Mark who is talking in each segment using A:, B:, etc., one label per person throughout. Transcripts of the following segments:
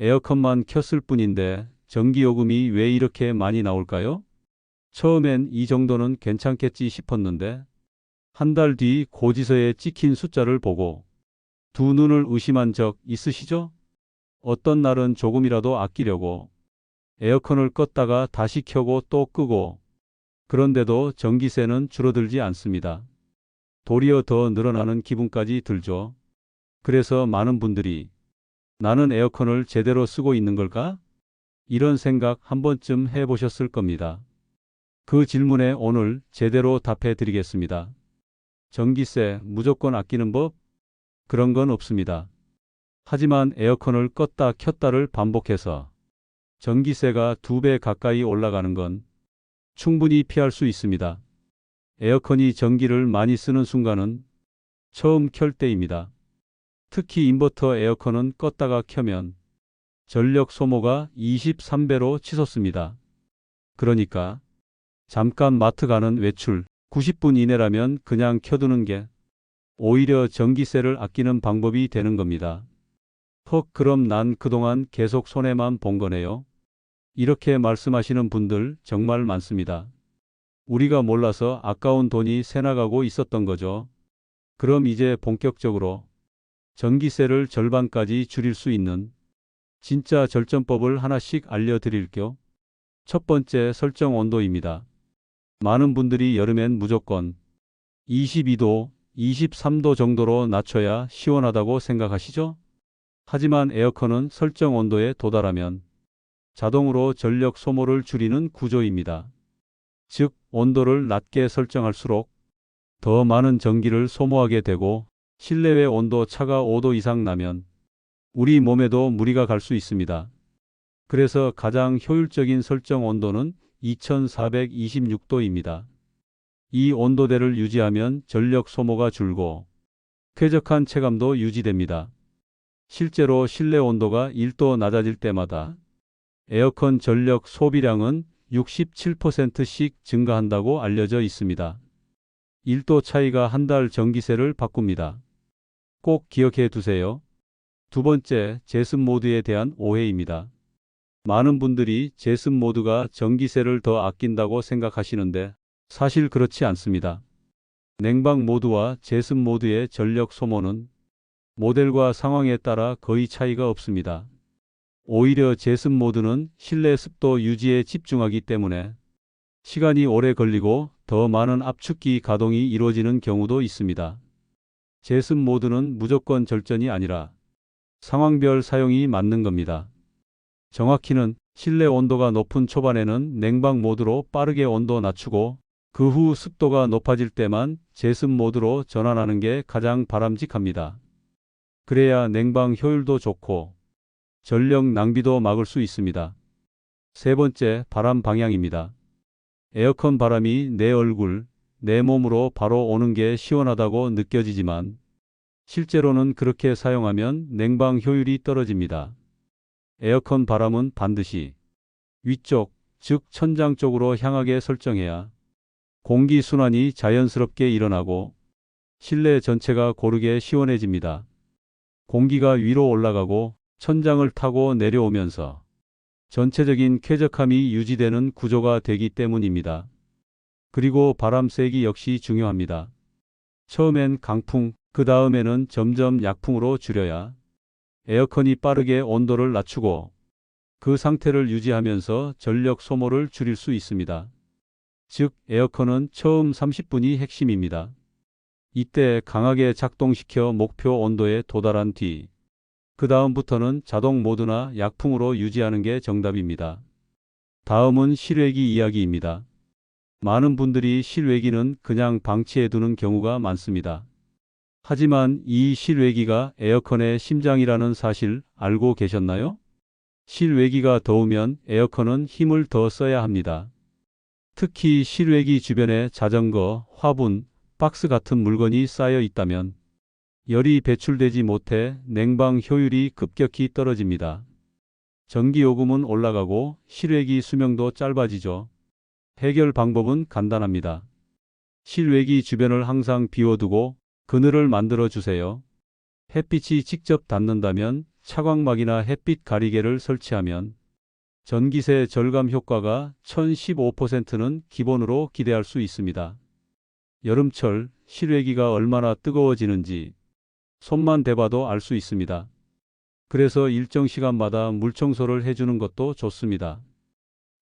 A: 에어컨만 켰을 뿐인데 전기요금이 왜 이렇게 많이 나올까요? 처음엔 이 정도는 괜찮겠지 싶었는데 한 달 뒤 고지서에 찍힌 숫자를 보고 두 눈을 의심한 적 있으시죠? 어떤 날은 조금이라도 아끼려고 에어컨을 껐다가 다시 켜고 또 끄고 그런데도 전기세는 줄어들지 않습니다. 도리어 더 늘어나는 기분까지 들죠. 그래서 많은 분들이 나는 에어컨을 제대로 쓰고 있는 걸까? 이런 생각 한 번쯤 해보셨을 겁니다. 그 질문에 오늘 제대로 답해 드리겠습니다. 전기세 무조건 아끼는 법? 그런 건 없습니다. 하지만 에어컨을 껐다 켰다를 반복해서 전기세가 2배 가까이 올라가는 건 충분히 피할 수 있습니다. 에어컨이 전기를 많이 쓰는 순간은 처음 켤 때입니다. 특히 인버터 에어컨은 껐다가 켜면 전력 소모가 23배로 치솟습니다. 그러니까 잠깐 마트 가는 외출 90분 이내라면 그냥 켜두는 게 오히려 전기세를 아끼는 방법이 되는 겁니다. 헉, 그럼 난 그동안 계속 손해만 본 거네요. 이렇게 말씀하시는 분들 정말 많습니다. 우리가 몰라서 아까운 돈이 새나가고 있었던 거죠. 그럼 이제 본격적으로 전기세를 절반까지 줄일 수 있는 진짜 절전법을 하나씩 알려드릴게요. 첫 번째, 설정 온도입니다. 많은 분들이 여름엔 무조건 22도, 23도 정도로 낮춰야 시원하다고 생각하시죠? 하지만 에어컨은 설정 온도에 도달하면 자동으로 전력 소모를 줄이는 구조입니다. 즉, 온도를 낮게 설정할수록 더 많은 전기를 소모하게 되고 실내외 온도 차가 5도 이상 나면 우리 몸에도 무리가 갈 수 있습니다. 그래서 가장 효율적인 설정 온도는 2426도입니다. 이 온도대를 유지하면 전력 소모가 줄고 쾌적한 체감도 유지됩니다. 실제로 실내 온도가 1도 낮아질 때마다 에어컨 전력 소비량은 67%씩 증가한다고 알려져 있습니다. 1도 차이가 한 달 전기세를 바꿉니다. 꼭 기억해 두세요. 두 번째, 제습 모드에 대한 오해입니다. 많은 분들이 제습 모드가 전기세를 더 아낀다고 생각하시는데 사실 그렇지 않습니다. 냉방 모드와 제습 모드의 전력 소모는 모델과 상황에 따라 거의 차이가 없습니다. 오히려 제습 모드는 실내 습도 유지에 집중하기 때문에 시간이 오래 걸리고 더 많은 압축기 가동이 이루어지는 경우도 있습니다. 제습 모드는 무조건 절전이 아니라 상황별 사용이 맞는 겁니다. 정확히는 실내 온도가 높은 초반에는 냉방 모드로 빠르게 온도 낮추고 그 후 습도가 높아질 때만 제습 모드로 전환하는 게 가장 바람직합니다. 그래야 냉방 효율도 좋고 전력 낭비도 막을 수 있습니다. 세 번째, 바람 방향입니다. 에어컨 바람이 내 얼굴, 내 몸으로 바로 오는 게 시원하다고 느껴지지만 실제로는 그렇게 사용하면 냉방 효율이 떨어집니다. 에어컨 바람은 반드시 위쪽, 즉 천장 쪽으로 향하게 설정해야 공기 순환이 자연스럽게 일어나고 실내 전체가 고르게 시원해집니다. 공기가 위로 올라가고 천장을 타고 내려오면서 전체적인 쾌적함이 유지되는 구조가 되기 때문입니다. 그리고 바람 세기 역시 중요합니다. 처음엔 강풍, 그 다음에는 점점 약풍으로 줄여야 에어컨이 빠르게 온도를 낮추고 그 상태를 유지하면서 전력 소모를 줄일 수 있습니다. 즉, 에어컨은 처음 30분이 핵심입니다. 이때 강하게 작동시켜 목표 온도에 도달한 뒤 그 다음부터는 자동 모드나 약풍으로 유지하는 게 정답입니다. 다음은 실외기 이야기입니다. 많은 분들이 실외기는 그냥 방치해 두는 경우가 많습니다. 하지만 이 실외기가 에어컨의 심장이라는 사실 알고 계셨나요? 실외기가 더우면 에어컨은 힘을 더 써야 합니다. 특히 실외기 주변에 자전거, 화분, 박스 같은 물건이 쌓여 있다면 열이 배출되지 못해 냉방 효율이 급격히 떨어집니다. 전기요금은 올라가고 실외기 수명도 짧아지죠. 해결 방법은 간단합니다. 실외기 주변을 항상 비워두고 그늘을 만들어 주세요. 햇빛이 직접 닿는다면 차광막이나 햇빛 가리개를 설치하면 전기세 절감 효과가 1015%는 기본으로 기대할 수 있습니다. 여름철 실외기가 얼마나 뜨거워지는지 손만 대봐도 알 수 있습니다. 그래서 일정 시간마다 물청소를 해주는 것도 좋습니다.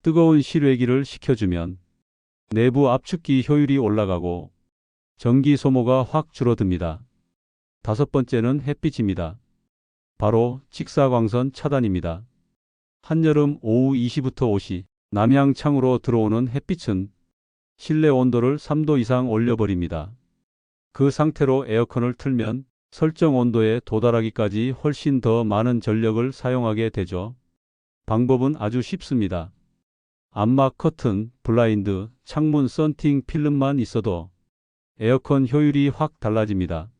A: 뜨거운 실외기를 식혀주면 내부 압축기 효율이 올라가고 전기 소모가 확 줄어듭니다. 다섯 번째는 햇빛입니다. 바로 직사광선 차단입니다. 한여름 오후 2시부터 5시 남향 창으로 들어오는 햇빛은 실내 온도를 3도 이상 올려버립니다. 그 상태로 에어컨을 틀면 설정 온도에 도달하기까지 훨씬 더 많은 전력을 사용하게 되죠. 방법은 아주 쉽습니다. 암막 커튼, 블라인드, 창문 썬팅 필름만 있어도 에어컨 효율이 확 달라집니다.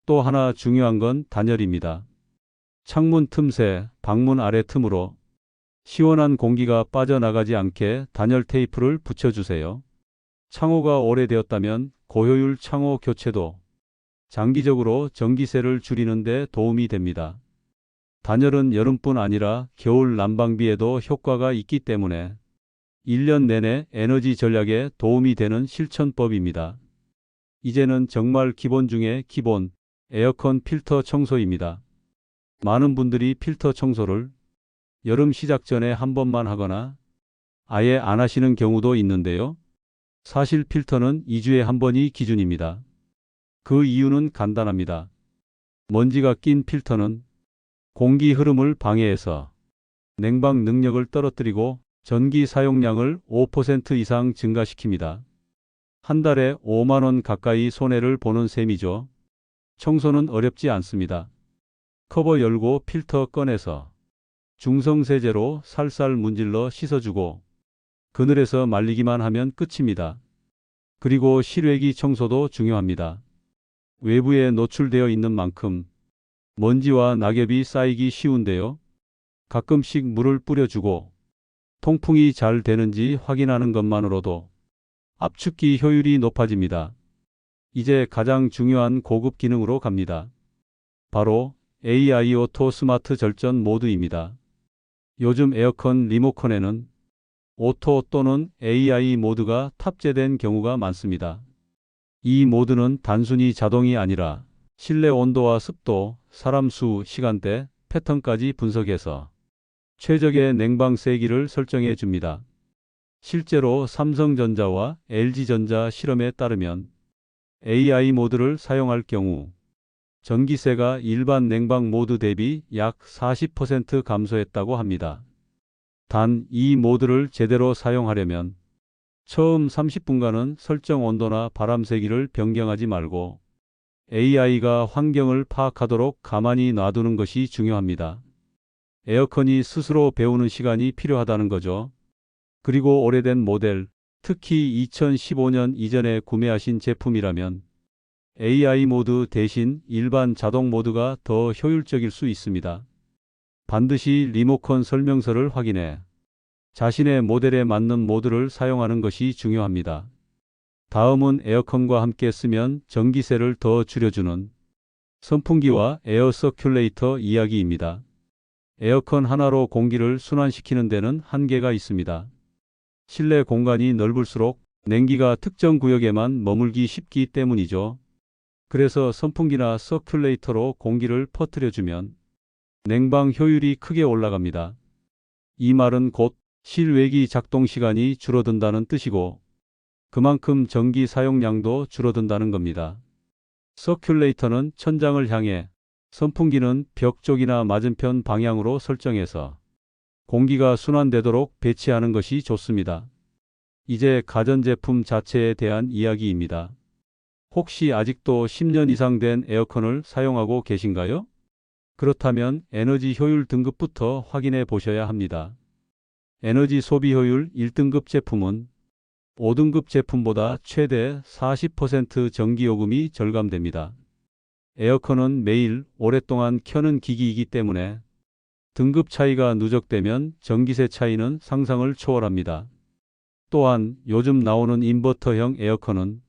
A: 또 하나 중요한 건 단열입니다. 창문 틈새, 방문 아래 틈으로 시원한 공기가 빠져나가지 않게 단열 테이프를 붙여주세요. 창호가 오래되었다면 고효율 창호 교체도 장기적으로 전기세를 줄이는 데 도움이 됩니다. 단열은 여름뿐 아니라 겨울 난방비에도 효과가 있기 때문에 1년 내내 에너지 절약에 도움이 되는 실천법입니다. 이제는 정말 기본 중에 기본, 에어컨 필터 청소입니다. 많은 분들이 필터 청소를 여름 시작 전에 한 번만 하거나 아예 안 하시는 경우도 있는데요. 사실 필터는 2주에 한 번이 기준입니다. 그 이유는 간단합니다. 먼지가 낀 필터는 공기 흐름을 방해해서 냉방 능력을 떨어뜨리고 전기 사용량을 5% 이상 증가시킵니다. 한 달에 5만 원 가까이 손해를 보는 셈이죠. 청소는 어렵지 않습니다. 커버 열고 필터 꺼내서 중성세제로 살살 문질러 씻어주고 그늘에서 말리기만 하면 끝입니다. 그리고 실외기 청소도 중요합니다. 외부에 노출되어 있는 만큼 먼지와 낙엽이 쌓이기 쉬운데요. 가끔씩 물을 뿌려주고 통풍이 잘 되는지 확인하는 것만으로도 압축기 효율이 높아집니다. 이제 가장 중요한 고급 기능으로 갑니다. 바로 AI 오토 스마트 절전 모드입니다. 요즘 에어컨 리모컨에는 오토 또는 AI 모드가 탑재된 경우가 많습니다. 이 모드는 단순히 자동이 아니라 실내 온도와 습도, 사람 수, 시간대, 패턴까지 분석해서 최적의 냉방 세기를 설정해 줍니다. 실제로 삼성전자와 LG전자 실험에 따르면 AI 모드를 사용할 경우 전기세가 일반 냉방 모드 대비 약 40% 감소했다고 합니다. 단 이 모드를 제대로 사용하려면 처음 30분간은 설정 온도나 바람 세기를 변경하지 말고 AI가 환경을 파악하도록 가만히 놔두는 것이 중요합니다. 에어컨이 스스로 배우는 시간이 필요하다는 거죠. 그리고 오래된 모델, 특히 2015년 이전에 구매하신 제품이라면 AI 모드 대신 일반 자동 모드가 더 효율적일 수 있습니다. 반드시 리모컨 설명서를 확인해 자신의 모델에 맞는 모드를 사용하는 것이 중요합니다. 다음은 에어컨과 함께 쓰면 전기세를 더 줄여주는 선풍기와 에어 서큘레이터 이야기입니다. 에어컨 하나로 공기를 순환시키는 데는 한계가 있습니다. 실내 공간이 넓을수록 냉기가 특정 구역에만 머물기 쉽기 때문이죠. 그래서 선풍기나 서큘레이터로 공기를 퍼뜨려주면 냉방 효율이 크게 올라갑니다. 이 말은 곧 실외기 작동 시간이 줄어든다는 뜻이고 그만큼 전기 사용량도 줄어든다는 겁니다. 서큘레이터는 천장을 향해, 선풍기는 벽 쪽이나 맞은편 방향으로 설정해서 공기가 순환되도록 배치하는 것이 좋습니다. 이제 가전제품 자체에 대한 이야기입니다. 혹시 아직도 10년 이상 된 에어컨을 사용하고 계신가요? 그렇다면 에너지 효율 등급부터 확인해 보셔야 합니다. 에너지 소비 효율 1등급 제품은 5등급 제품보다 최대 40% 전기요금이 절감됩니다. 에어컨은 매일 오랫동안 켜는 기기이기 때문에 등급 차이가 누적되면 전기세 차이는 상상을 초월합니다. 또한 요즘 나오는 인버터형 에어컨은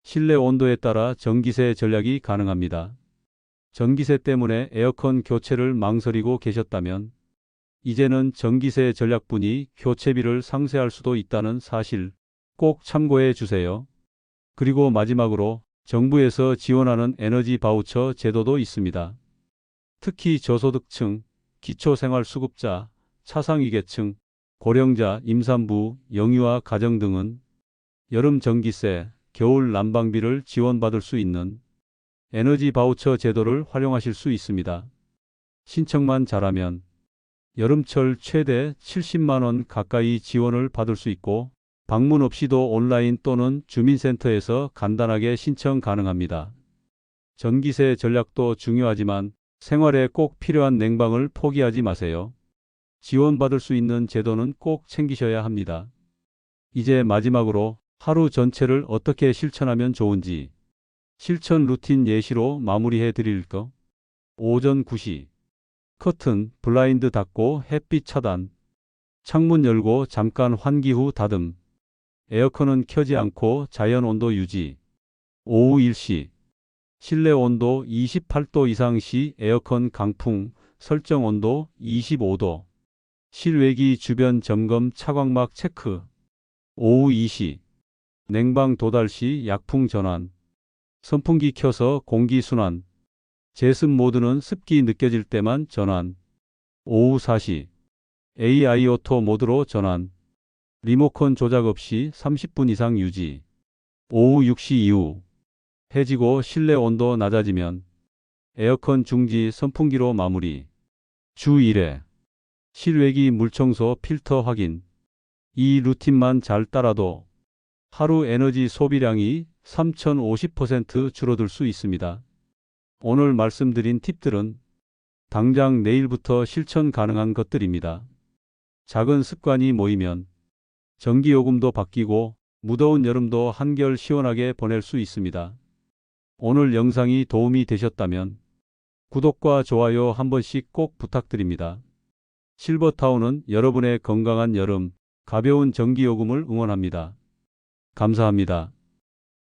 A: 실내 온도에 따라 전기세 절약이 가능합니다. 전기세 때문에 에어컨 교체를 망설이고 계셨다면 이제는 전기세 전략분이 교체비를 상쇄할 수도 있다는 사실 꼭 참고해 주세요. 그리고 마지막으로 정부에서 지원하는 에너지 바우처 제도도 있습니다. 특히 저소득층, 기초생활수급자, 차상위계층, 고령자, 임산부, 영유아 가정 등은 여름 전기세, 겨울 난방비를 지원받을 수 있는 에너지 바우처 제도를 활용하실 수 있습니다. 신청만 잘하면 여름철 최대 70만 원 가까이 지원을 받을 수 있고 방문 없이도 온라인 또는 주민센터에서 간단하게 신청 가능합니다. 전기세 전략도 중요하지만 생활에 꼭 필요한 냉방을 포기하지 마세요. 지원받을 수 있는 제도는 꼭 챙기셔야 합니다. 이제 마지막으로 하루 전체를 어떻게 실천하면 좋은지 실천 루틴 예시로 마무리해 드릴까? 오전 9시 커튼, 블라인드 닫고 햇빛 차단, 창문 열고 잠깐 환기 후 닫음, 에어컨은 켜지 않고 자연 온도 유지. 오후 1시 실내 온도 28도 이상 시 에어컨 강풍, 설정 온도 25도. 실외기 주변 점검 차광막 체크. 오후 2시 냉방 도달 시 약풍 전환. 선풍기 켜서 공기 순환. 제습 모드는 습기 느껴질 때만 전환. 오후 4시 AI 오토 모드로 전환. 리모컨 조작 없이 30분 이상 유지. 오후 6시 이후 해지고 실내 온도 낮아지면 에어컨 중지 선풍기로 마무리. 주 1회 실외기 물청소 필터 확인. 이 루틴만 잘 따라도 하루 에너지 소비량이 3050% 줄어들 수 있습니다. 오늘 말씀드린 팁들은 당장 내일부터 실천 가능한 것들입니다. 작은 습관이 모이면 전기요금도 바뀌고 무더운 여름도 한결 시원하게 보낼 수 있습니다. 오늘 영상이 도움이 되셨다면 구독과 좋아요 한 번씩 꼭 부탁드립니다. 실버타운은 여러분의 건강한 여름, 가벼운 전기요금을 응원합니다. 감사합니다.